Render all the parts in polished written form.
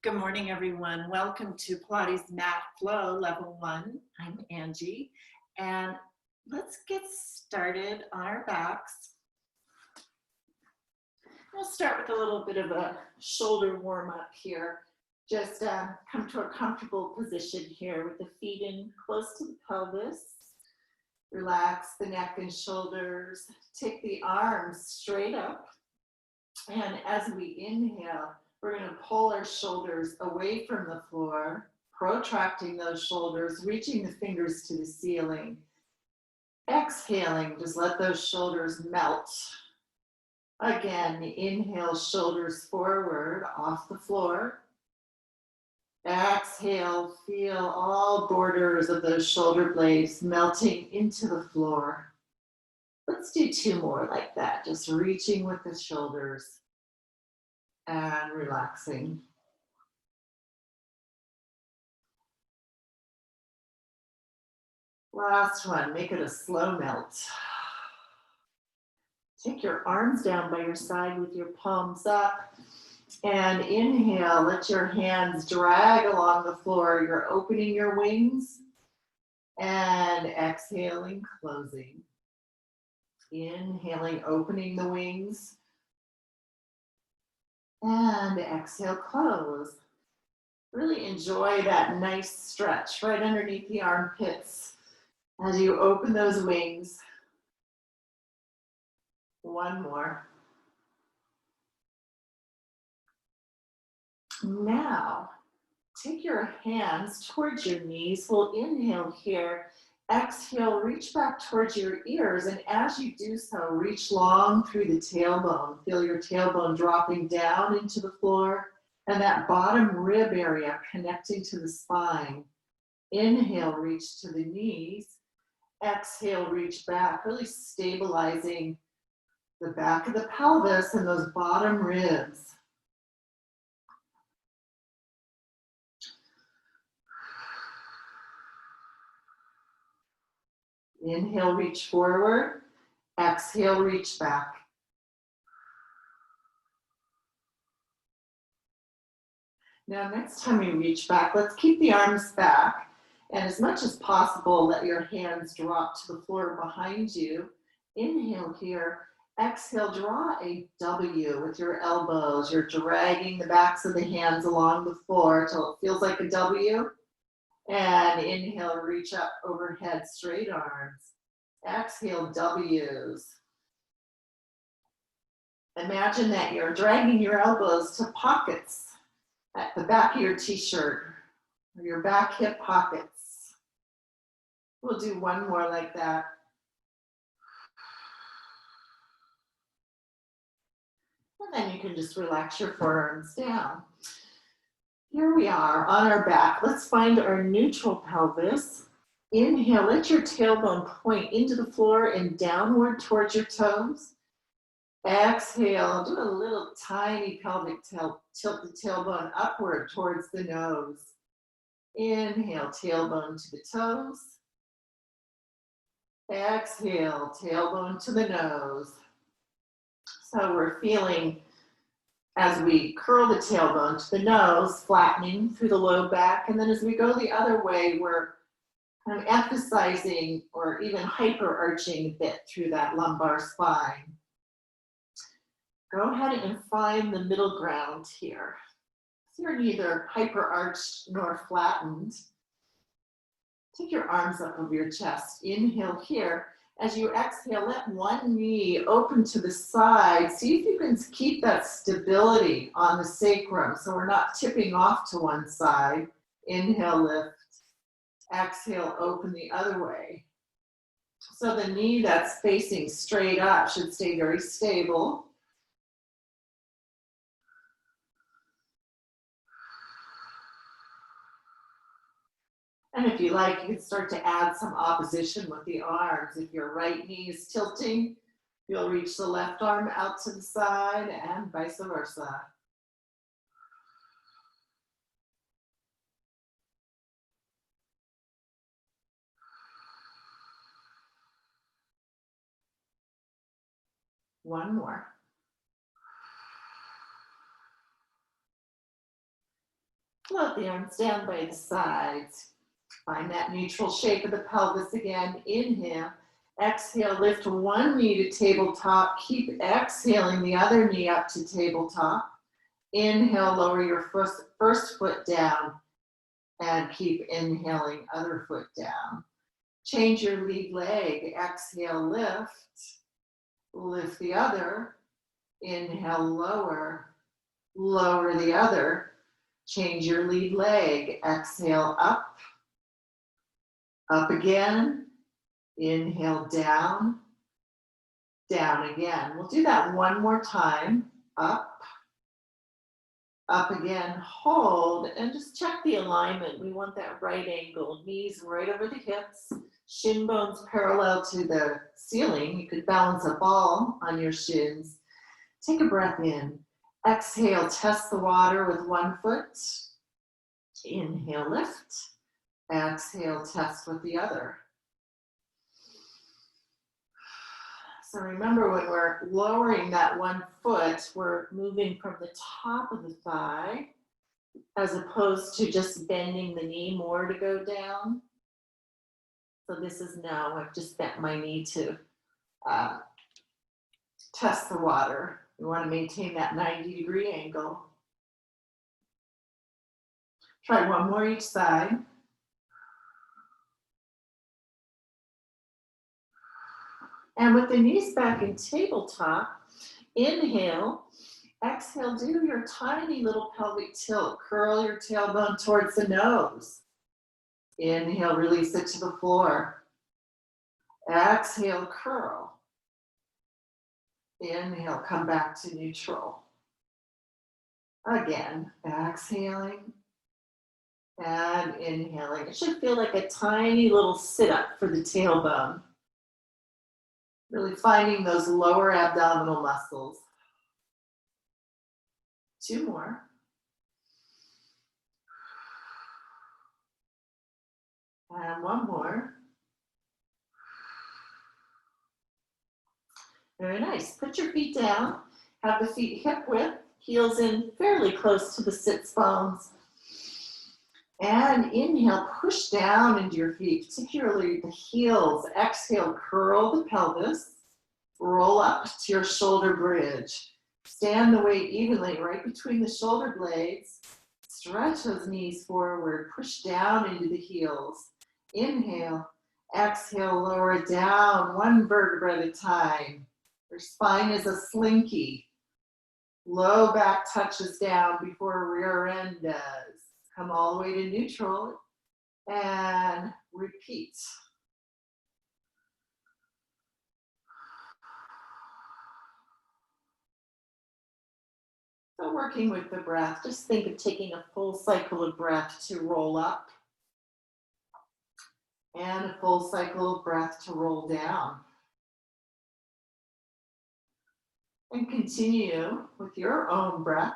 Good morning, everyone. Welcome to Pilates Mat Flow Level 1. I'm Angie, and let's get started on our backs. We'll start with a little bit of a shoulder warm-up here. Just come to a comfortable position here with the feet in close to the pelvis. Relax the neck and shoulders. Take the arms straight up, and as we inhale, we're going to pull our shoulders away from the floor, protracting those shoulders, reaching the fingers to the ceiling. Exhaling, just let those shoulders melt. Again, inhale, shoulders forward off the floor. Exhale, feel all borders of those shoulder blades melting into the floor. Let's do 2 more like that, just reaching with the shoulders and relaxing. Last one, make it a slow melt. Take your arms down by your side with your palms up and inhale, let your hands drag along the floor. You're opening your wings and exhaling, closing. Inhaling, opening the wings. And exhale, close. Really enjoy that nice stretch right underneath the armpits as you open those wings. One more. Now, take your hands towards your knees. We'll inhale here. Exhale, reach back towards your ears, and as you do so, reach long through the tailbone. Feel your tailbone dropping down into the floor, and that bottom rib area connecting to the spine. Inhale, reach to the knees. Exhale, reach back, really stabilizing the back of the pelvis and those bottom ribs. Inhale, reach forward. Exhale, reach back. Now, next time you reach back, let's keep the arms back. And as much as possible, let your hands drop to the floor behind you. Inhale here. Exhale, draw a W with your elbows. You're dragging the backs of the hands along the floor until it feels like a W. And inhale, reach up overhead, straight arms. Exhale, W's. Imagine that you're dragging your elbows to pockets at the back of your t-shirt or your back hip pockets. We'll do one more like that. And then you can just relax your forearms down. Here we are on our back. Let's find our neutral pelvis. Inhale, let your tailbone point into the floor and downward towards your toes. Exhale, do a little tiny pelvic tilt. Tilt the tailbone upward towards the nose. Inhale, tailbone to the toes. Exhale, tailbone to the nose. So we're feeling, as we curl the tailbone to the nose, flattening through the low back. And then as we go the other way, we're kind of emphasizing or even hyper-arching a bit through that lumbar spine. Go ahead and find the middle ground here. So you're neither hyper-arched nor flattened. Take your arms up over your chest. Inhale here. As you exhale, let one knee open to the side. See if you can keep that stability on the sacrum so we're not tipping off to one side. Inhale, lift. Exhale, open the other way. So the knee that's facing straight up should stay very stable. And if you like, you can start to add some opposition with the arms. If your right knee is tilting, you'll reach the left arm out to the side and vice versa. One more. Float the arms down by the sides. Find that neutral shape of the pelvis again. Inhale. Exhale, lift one knee to tabletop. Keep exhaling the other knee up to tabletop. Inhale, lower your first foot down and keep inhaling, other foot down. Change your lead leg. Exhale, lift. Lift the other. Inhale, lower. Lower the other. Change your lead leg. Exhale, up. Up again. Inhale, down. Down again. We'll do that one more time. Up. Up again. Hold. And just check the alignment. We want that right angle. Knees right over the hips. Shin bones parallel to the ceiling. You could balance a ball on your shins. Take a breath in. Exhale, test the water with one foot. Inhale, lift. Exhale, test with the other. So remember, when we're lowering that one foot, we're moving from the top of the thigh as opposed to just bending the knee more to go down. So this is now, I've just bent my knee to test the water. We want to maintain that 90-degree angle. Try one more each side. And with the knees back in tabletop, inhale, exhale, do your tiny little pelvic tilt. Curl your tailbone towards the nose. Inhale, release it to the floor. Exhale, curl. Inhale, come back to neutral. Again, exhaling and inhaling. It should feel like a tiny little sit-up for the tailbone. Really finding those lower abdominal muscles. Two more. And one more. Very nice. Put your feet down. Have the feet hip width, heels in fairly close to the sits bones. And inhale, push down into your feet, particularly the heels. Exhale, curl the pelvis. Roll up to your shoulder bridge. Stand the weight evenly right between the shoulder blades. Stretch those knees forward. Push down into the heels. Inhale. Exhale, lower it down, one vertebra at a time. Your spine is a slinky. Low back touches down before rear end does. Come all the way to neutral and repeat. So working with the breath, just think of taking a full cycle of breath to roll up and a full cycle of breath to roll down. And continue with your own breath.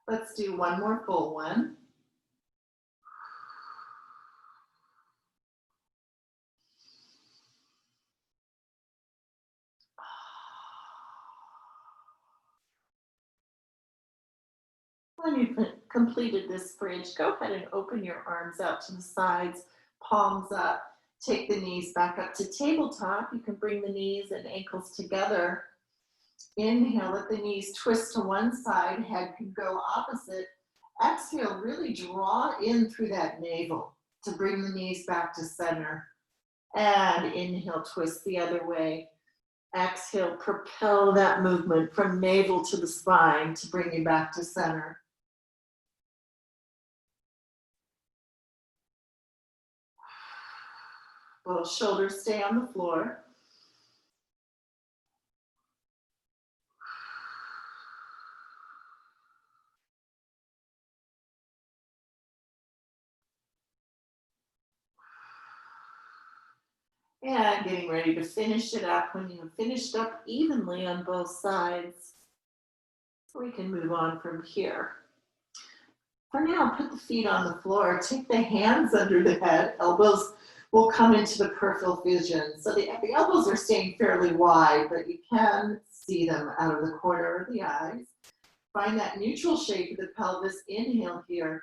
Let's do one more full one. When you've completed this bridge, go ahead and open your arms out to the sides, palms up. Take the knees back up to tabletop. You can bring the knees and ankles together. Inhale, let the knees twist to one side, head can go opposite. Exhale, really draw in through that navel to bring the knees back to center. And inhale, twist the other way. Exhale, propel that movement from navel to the spine to bring you back to center. Both shoulders stay on the floor. And getting ready to finish it up. When you've finished up evenly on both sides, we can move on from here. For now, put the feet on the floor. Take the hands under the head. Elbows will come into the peripheral vision. So the elbows are staying fairly wide, but you can see them out of the corner of the eyes. Find that neutral shape of the pelvis. Inhale here.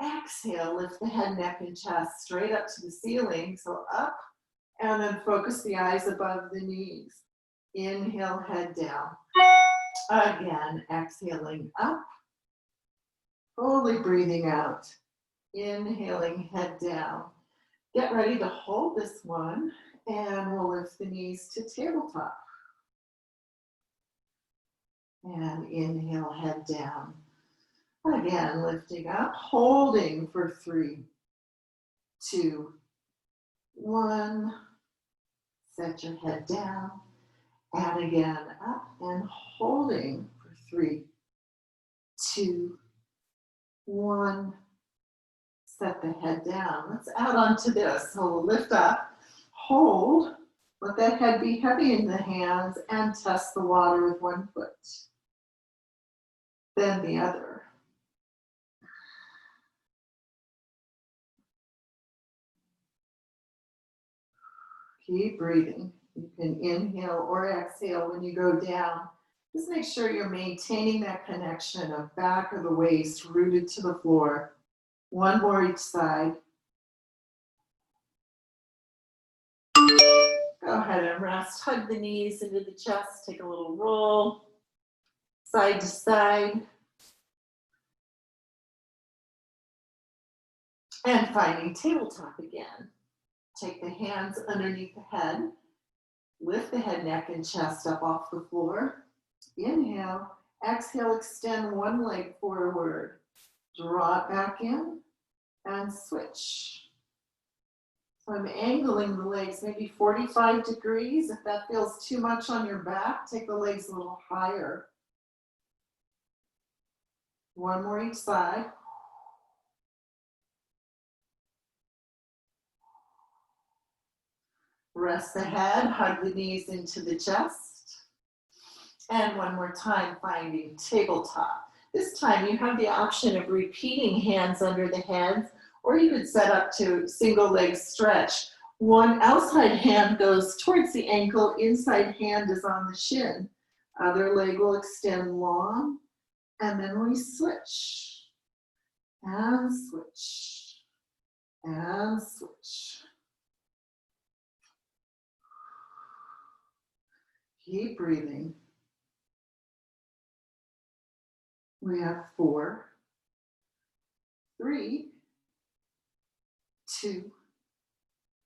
Exhale, lift the head, neck, and chest straight up to the ceiling. So up, and then focus the eyes above the knees. Inhale, head down. Again, exhaling up. Fully breathing out. Inhaling, head down. Get ready to hold this one, and we'll lift the knees to tabletop. And inhale, head down. Again, lifting up, holding for 3, 2, 1. Set your head down. And again, up and holding for 3, 2, 1. Set the head down. Let's add on to this. So we'll lift up, hold, let that head be heavy in the hands, and test the water with one foot. Then the other. Keep breathing. You can inhale or exhale when you go down. Just make sure you're maintaining that connection of back of the waist rooted to the floor. One more each side. Go ahead and rest. Hug the knees into the chest. Take a little roll. Side to side. And finding tabletop again. Take the hands underneath the head. Lift the head, neck, and chest up off the floor. Inhale. Exhale, extend one leg forward. Draw it back in and switch. So I'm angling the legs maybe 45 degrees. If that feels too much on your back, take the legs a little higher. One more each side. Rest the head, hug the knees into the chest. And one more time, finding tabletop. This time you have the option of repeating hands under the head, or you could set up to single leg stretch. One outside hand goes towards the ankle, inside hand is on the shin. Other leg will extend long, and then we switch. And switch. And switch. Keep breathing. We have 4, 3, 2,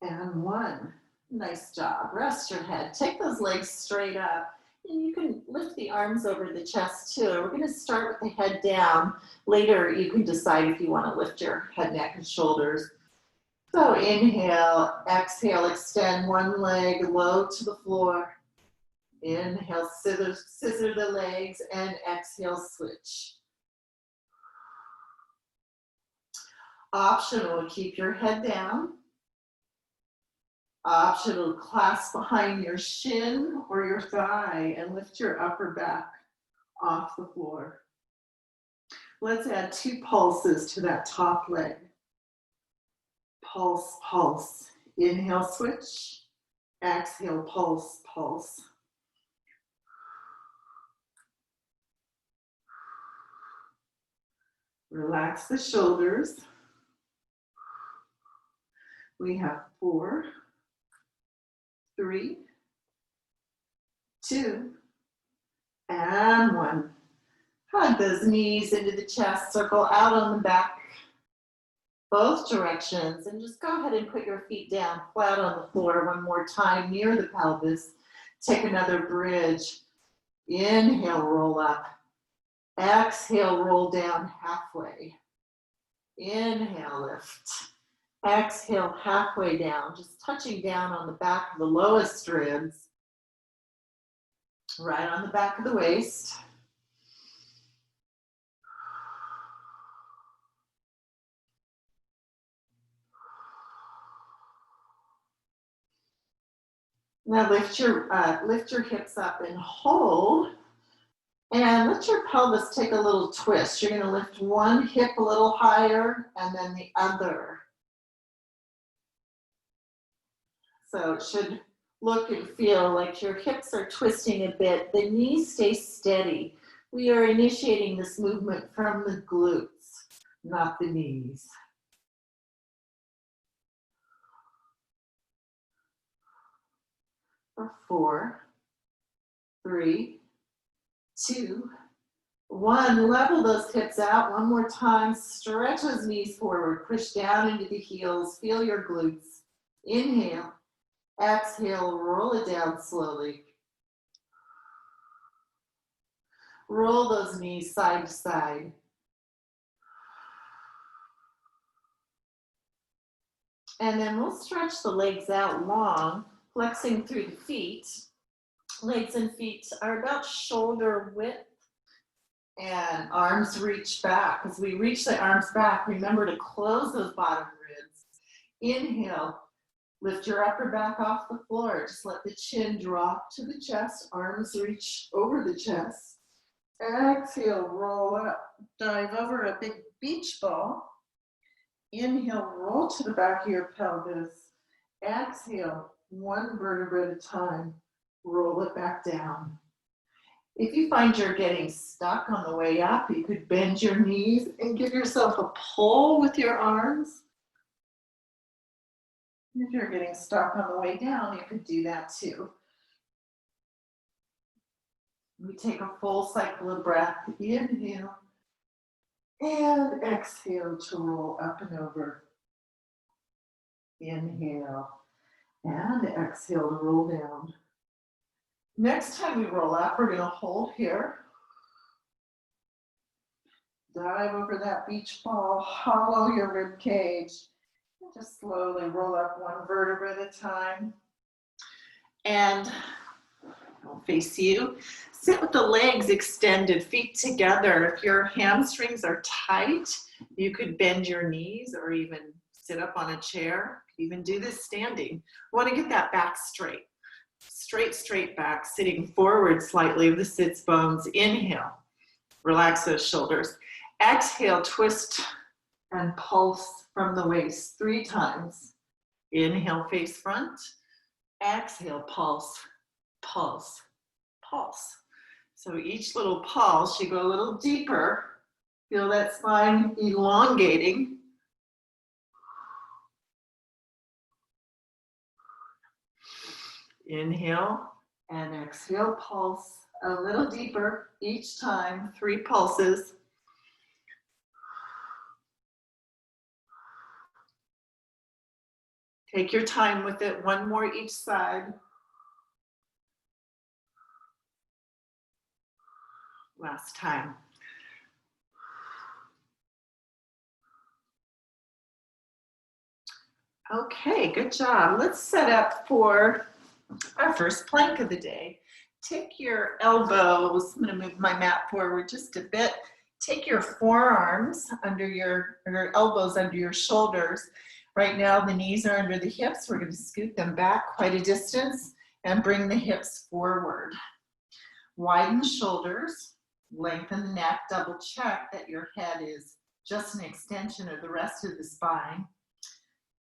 and 1. Nice job. Rest your head. Take those legs straight up. And you can lift the arms over the chest too. We're going to start with the head down. Later, you can decide if you want to lift your head, neck, and shoulders. So inhale, exhale, extend one leg low to the floor. Inhale, scissor the legs, and exhale, switch. Optional, keep your head down. Optional, clasp behind your shin or your thigh and lift your upper back off the floor. Let's add 2 pulses to that top leg. Pulse, pulse. Inhale, switch. Exhale, pulse, pulse. Relax the shoulders. We have 4, 3, 2, and 1. Hug those knees into the chest, circle out on the back, both directions, and just go ahead and put your feet down flat on the floor one more time near the pelvis. Take another bridge. Inhale, roll up. Exhale, roll down halfway. Inhale, lift. Exhale, halfway down, just touching down on the back of the lowest ribs, right on the back of the waist. Now lift your hips up and hold. And let your pelvis take a little twist. You're going to lift one hip a little higher and then the other. So it should look and feel like your hips are twisting a bit. The knees stay steady. We are initiating this movement from the glutes, not the knees. For 4, 3, 2, 1. Level those hips out one more time. Stretch those knees forward. Push down into the heels. Feel your glutes. Inhale. Exhale. Roll it down slowly. Roll those knees side to side. And then we'll stretch the legs out long, flexing through the feet. Legs and feet are about shoulder width. And arms reach back. As we reach the arms back, remember to close those bottom ribs. Inhale, lift your upper back off the floor. Just let the chin drop to the chest. Arms reach over the chest. Exhale, roll up. Dive over a big beach ball. Inhale, roll to the back of your pelvis. Exhale, one vertebra at a time. Roll it back down. If you find you're getting stuck on the way up, you could bend your knees and give yourself a pull with your arms. If you're getting stuck on the way down, you could do that too. We take a full cycle of breath. Inhale and exhale to roll up and over. Inhale and exhale to roll down. Next time we roll up, we're going to hold here. Dive over that beach ball, hollow your rib cage. Just slowly roll up one vertebra at a time. And I'll face you. Sit with the legs extended, feet together. If your hamstrings are tight, you could bend your knees or even sit up on a chair. Even do this standing. We want to get that back straight. Straight back, sitting forward slightly of the sits bones. Inhale, relax those shoulders. Exhale, twist and pulse from the waist 3 times. Inhale, face front. Exhale, pulse, pulse, pulse. So each little pulse, you go a little deeper. Feel that spine elongating. Inhale and exhale, pulse a little deeper each time, 3 pulses. Take your time with it, 1 more each side. Last time. Okay, good job. Let's set up for our first plank of the day. Take your elbows, I'm going to move my mat forward just a bit. Take your forearms under your elbows under your shoulders. Right now the knees are under the hips. We're going to scoot them back quite a distance and bring the hips forward. Widen the shoulders, lengthen the neck, double check that your head is just an extension of the rest of the spine.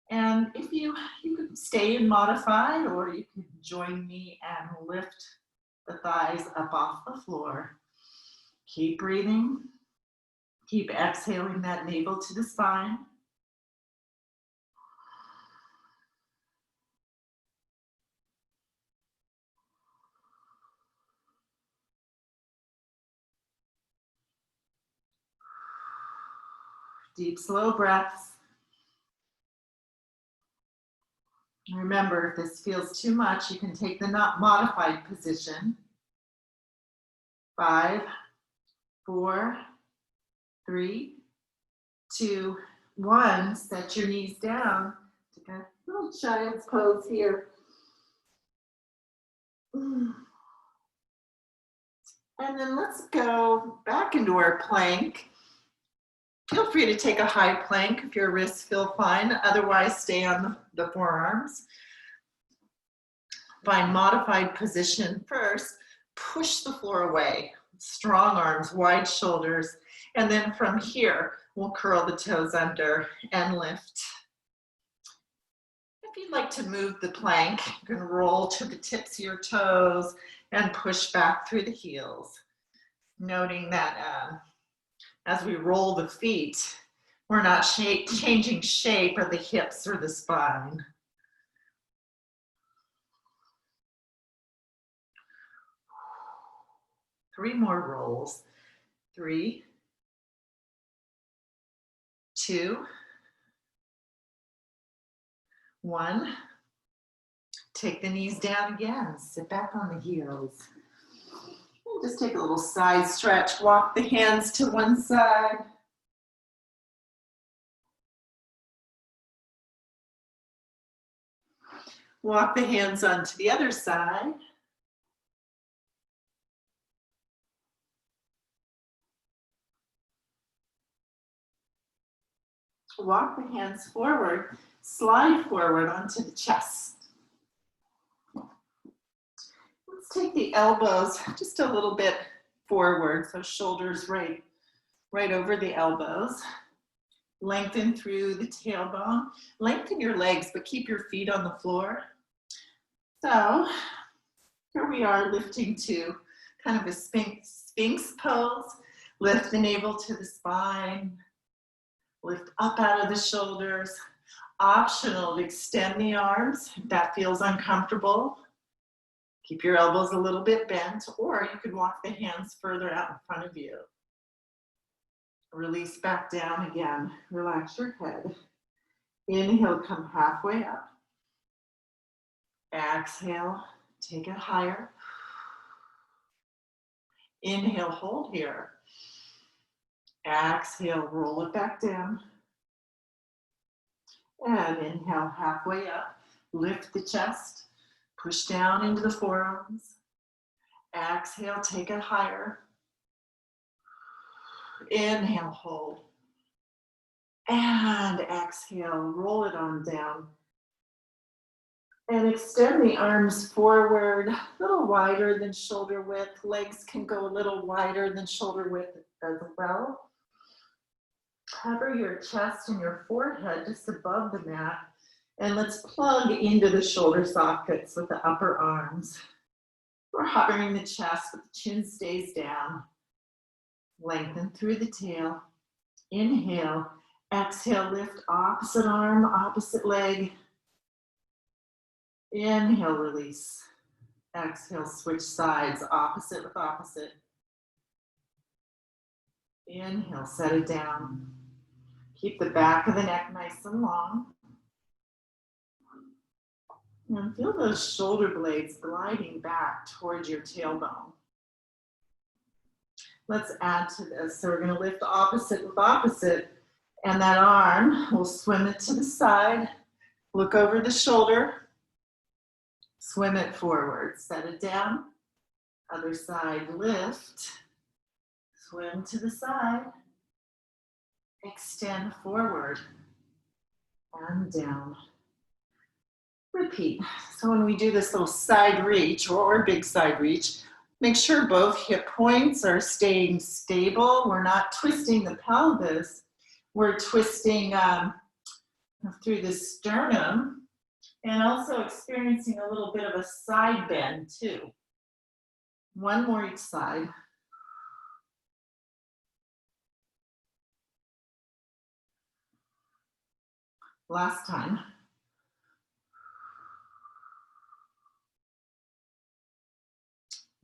And if you could stay in modified, or you can join me and lift the thighs up off the floor. Keep breathing. Keep exhaling that navel to the spine. Deep, slow breaths. Remember, if this feels too much, you can take the not modified position. 5, 4, 3, 2, 1. Set your knees down. Take a little child's pose here. And then let's go back into our plank. Feel free to take a high plank if your wrists feel fine. Otherwise, stay on the forearms. Find modified position first. Push the floor away. Strong arms, wide shoulders. And then from here, we'll curl the toes under and lift. If you'd like to move the plank, you can roll to the tips of your toes and push back through the heels. Noting that as we roll the feet, we're not changing shape of the hips or the spine. Three more rolls. 3, 2, 1. Take the knees down again. Sit back on the heels. And just take a little side stretch. Walk the hands to one side. Walk the hands onto the other side. Walk the hands forward, slide forward onto the chest. Let's take the elbows just a little bit forward, so shoulders right over the elbows. Lengthen through the tailbone. Lengthen your legs, but keep your feet on the floor. So here we are lifting to kind of a sphinx pose. Lift the navel to the spine. Lift up out of the shoulders. Optional to extend the arms if that feels uncomfortable. Keep your elbows a little bit bent, or you could walk the hands further out in front of you. Release back down again. Relax your head. Inhale, come halfway up. Exhale, take it higher. Inhale, hold here. Exhale, roll it back down. And inhale, halfway up. Lift the chest. Push down into the forearms. Exhale, take it higher. Inhale, hold. And exhale, roll it on down. And extend the arms forward, a little wider than shoulder width. Legs can go a little wider than shoulder width as well. Cover your chest and your forehead just above the mat. And let's plug into the shoulder sockets with the upper arms. We're hovering the chest, but the chin stays down. Lengthen through the tail. Inhale. Exhale, lift opposite arm, opposite leg. Inhale, release. Exhale, switch sides, opposite with opposite. Inhale, set it down. Keep the back of the neck nice and long. And feel those shoulder blades gliding back towards your tailbone. Let's add to this. So we're going to lift opposite with opposite, and that arm, we'll swim it to the side, look over the shoulder, swim it forward, set it down, other side, lift, swim to the side, extend forward, and down. Repeat. So when we do this little side reach or big side reach, make sure both hip points are staying stable. We're not twisting the pelvis. We're twisting through the sternum and also experiencing a little bit of a side bend too. One more each side. Last time.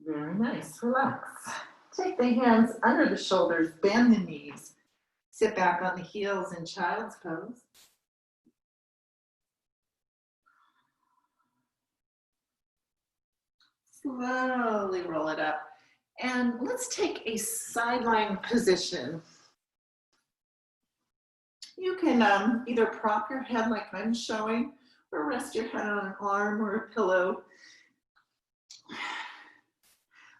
Very nice, relax. Take the hands under the shoulders, bend the knees. Sit back on the heels in child's pose. Slowly roll it up. And let's take a sideline position. You can either prop your head like I'm showing, or rest your head on an arm or a pillow.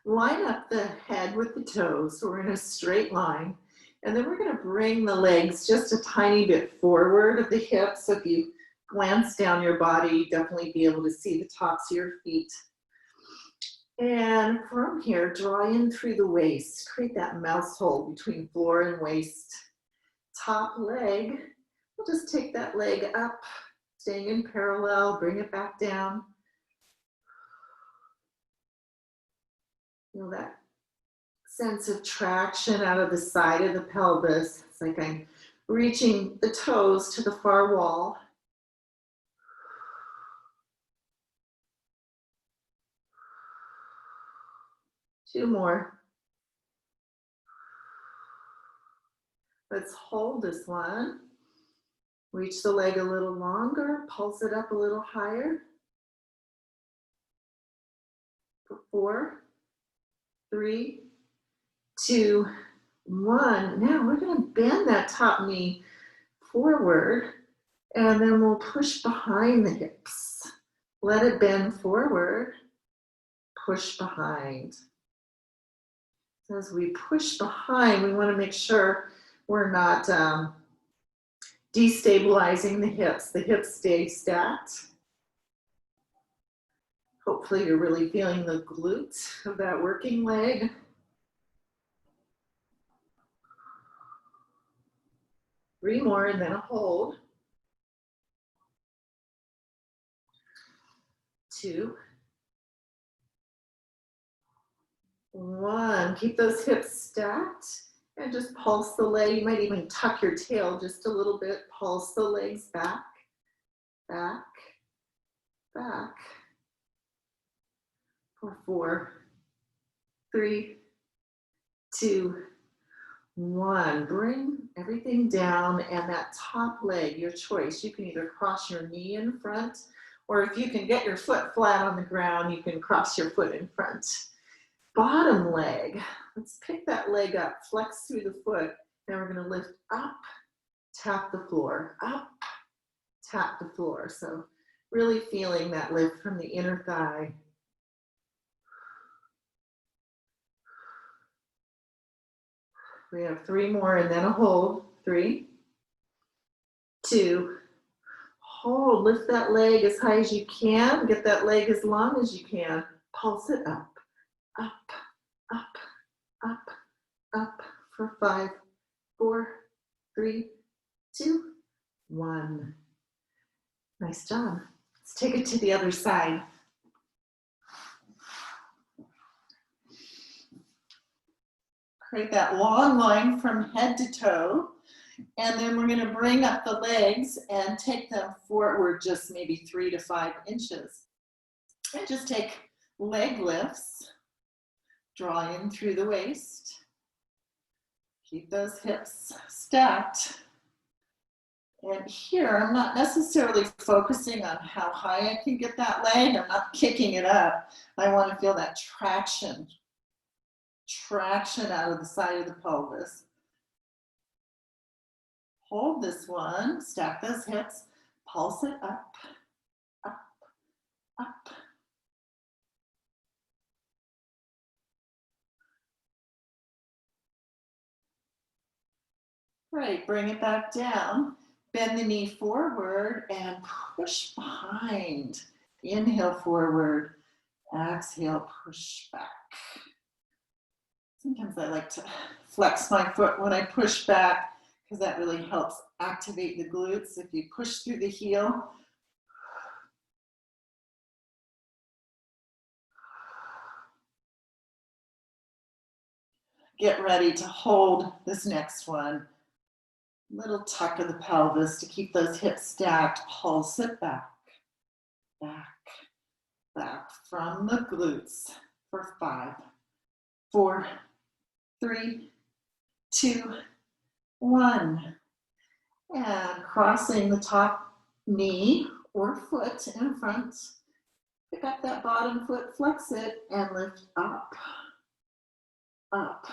Line up the head with the toes, so we're in a straight line. And then we're going to bring the legs just a tiny bit forward of the hips. So if you glance down your body, definitely be able to see the tops of your feet. And from here, draw in through the waist. Create that mouse hole between floor and waist. Top leg, we'll just take that leg up, staying in parallel, bring it back down. Feel that sense of traction out of the side of the pelvis. It's like I'm reaching the toes to the far wall. Two more. Let's hold this one. Reach the leg a little longer, pulse it up a little higher. For 4, 3, 2, 1. Now we're going to bend that top knee forward, and then we'll push behind the hips. Let it bend forward, push behind. As we push behind, we want to make sure we're not destabilizing the hips. The hips stay stacked. Hopefully you're really feeling the glutes of that working leg. Three more and then a hold. 2, 1. Keep those hips stacked and just pulse the leg. You might even tuck your tail just a little bit. Pulse the legs back, back, back. For 4, 3, 2, 1. Bring everything down, and that top leg, your choice. You can either cross your knee in front, or if you can get your foot flat on the ground, you can cross your foot in front. Bottom leg, let's pick that leg up, flex through the foot, and we're going to lift up, tap the floor, up, tap the floor. So really feeling that lift from the inner thigh. We have 3 more and then a hold. 3, 2, hold. Lift that leg as high as you can. Get that leg as long as you can. Pulse it up, up, up, up, up. For 5, 4, 3, 2, 1. Nice job. Let's take it to the other side. Create that long line from head to toe, and then we're going to bring up the legs and take them forward just maybe 3 to 5 inches. And just take leg lifts, draw in through the waist, keep those hips stacked. And here, I'm not necessarily focusing on how high I can get that leg. I'm not kicking it up. I want to feel that traction out of the side of the pelvis. Hold this one, stack those hips, pulse it up, up, up. Right, bring it back down. Bend the knee forward and push behind. Inhale forward, exhale, push back. Sometimes I like to flex my foot when I push back because that really helps activate the glutes. If you push through the heel, get ready to hold this next one. Little tuck of the pelvis to keep those hips stacked. Pulse it back, back, back from the glutes for 5, 4, 3, 2, 1. And crossing the top knee or foot in front. Pick up that bottom foot, flex it, and lift up, up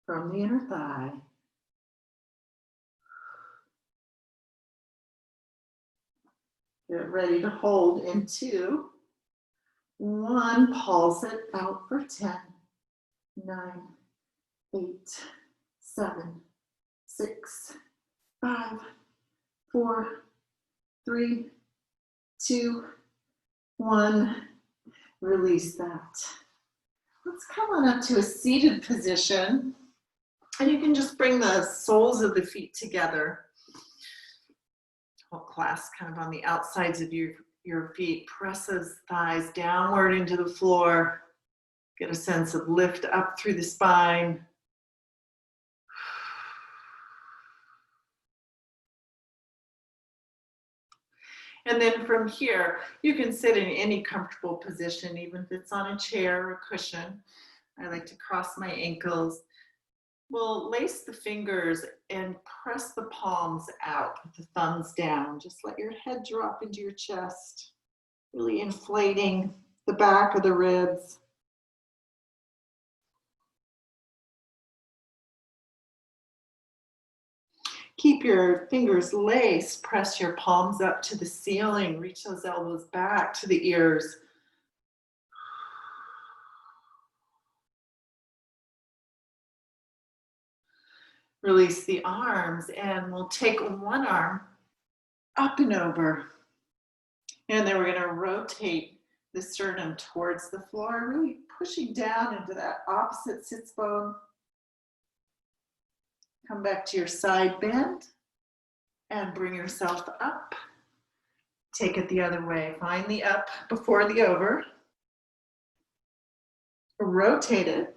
from the inner thigh. Get ready to hold in 2, 1. Pulse it out for 10, 9, 8, 7, 6, 5, 4, 3, 2, 1. Release that. Let's come on up to a seated position. And you can just bring the soles of the feet together. Hold clasp kind of on the outsides of your feet. Press those thighs downward into the floor. Get a sense of lift up through the spine. And then from here, you can sit in any comfortable position, even if it's on a chair or a cushion. I like to cross my ankles. We'll lace the fingers and press the palms out with the thumbs down. Just let your head drop into your chest, really inflating the back of the ribs. Keep your fingers laced, press your palms up to the ceiling, reach those elbows back to the ears. Release the arms, and we'll take one arm up and over. And then we're going to rotate the sternum towards the floor, really pushing down into that opposite sits bone. Come back to your side bend and bring yourself up. Take it the other way. Find the up before the over. Rotate it.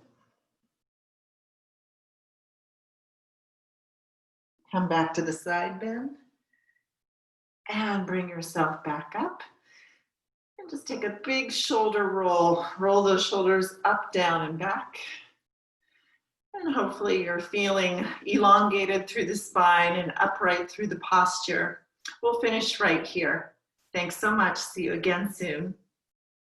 Come back to the side bend and bring yourself back up. And just take a big shoulder roll. Roll those shoulders up, down, and back. And hopefully you're feeling elongated through the spine and upright through the posture. We'll finish right here. Thanks so much. See you again soon.